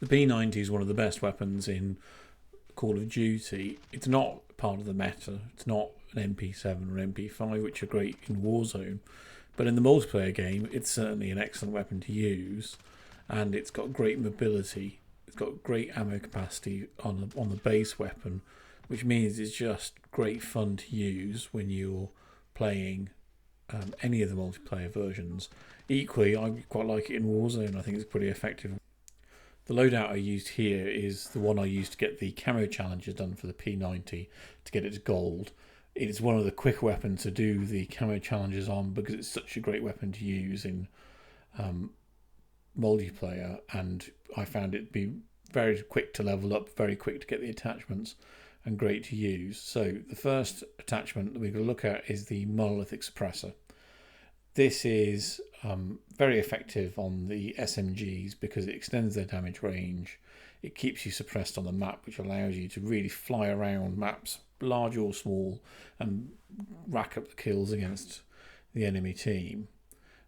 The P90 is one of the best weapons in Call of Duty. It's not part of the meta. It's not an MP7 or MP5, which are great in Warzone. But in the multiplayer game, it's certainly an excellent weapon to use, and it's got great mobility. It's got great ammo capacity on the base weapon, which means it's just great fun to use when you're playing any of the multiplayer versions. Equally, I quite like it in Warzone. I think it's pretty effective. The loadout I used here is the one I used to get the camo challenges done for the P90 to get it to gold. It's one of the quicker weapons to do the camo challenges on because it's such a great weapon to use in multiplayer, and I found it to be very quick to level up, very quick to get the attachments, and great to use. So the first attachment that we're going to look at is the monolithic suppressor. This is very effective on the SMGs because it extends their damage range. It keeps you suppressed on the map, which allows you to really fly around maps, large or small, and rack up the kills against the enemy team.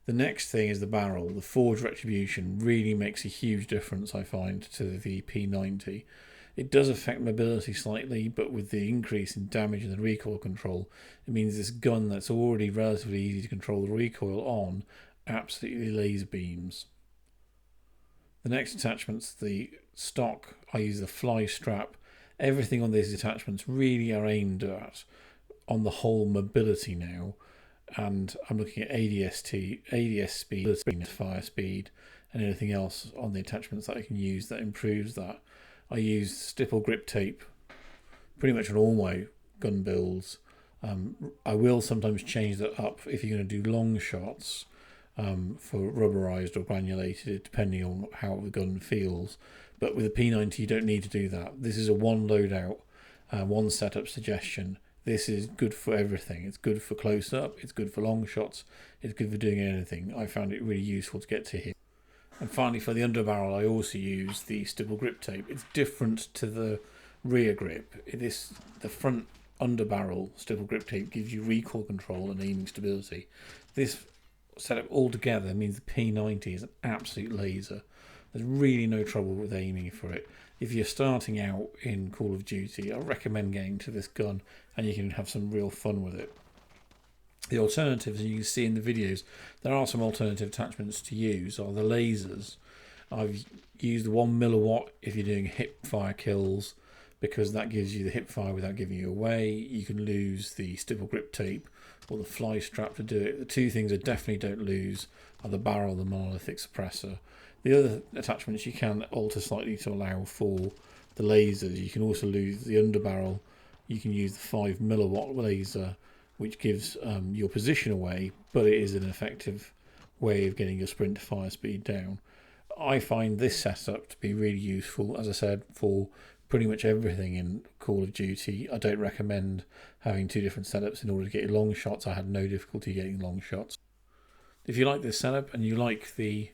The next thing is the barrel. The Forge Retribution really makes a huge difference, I find, to the P90. It does affect mobility slightly, but with the increase in damage and the recoil control, it means this gun that's already relatively easy to control the recoil on absolutely laser beams. The next attachment's the stock. I use the fly strap. Everything on these attachments really are aimed at on the whole mobility now, and I'm looking at ADS speed, fire speed, and anything else on the attachments that I can use that improves that. I use stipple grip tape pretty much on all my gun builds. I will sometimes change that up if you're going to do long shots for rubberized or granulated, depending on how the gun feels. But with the P90, you don't need to do that. This is a one loadout, one setup suggestion. This is good for everything. It's good for close up, it's good for long shots, it's good for doing anything. I found it really useful to get to here. And finally, for the underbarrel, I also use the stipple grip tape. It's different to the rear grip. The front underbarrel stipple grip tape gives you recoil control and aiming stability. This setup altogether means the P90 is an absolute laser. There's really no trouble with aiming for it. If you're starting out in Call of Duty, I recommend getting to this gun, and you can have some real fun with it. The alternatives, and you can see in the videos, there are some alternative attachments to use, are the lasers. I've used the 1 milliwatt if you're doing hip fire kills, because that gives you the hip fire without giving you away. You can lose the stipple grip tape or the fly strap to do it. The two things I definitely don't lose are the barrel and the monolithic suppressor. The other attachments you can alter slightly to allow for the lasers. You can also lose the underbarrel. You can use the 5 milliwatt laser, which gives your position away, but it is an effective way of getting your sprint to fire speed down. I find this setup to be really useful, as I said, for pretty much everything in Call of Duty. I don't recommend having two different setups in order to get long shots. I had no difficulty getting long shots. If you like this setup and you like the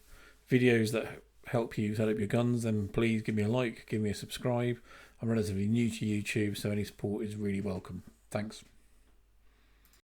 videos that help you set up your guns, then please give me a like, give me a subscribe. I'm relatively new to YouTube, so any support is really welcome. Thanks.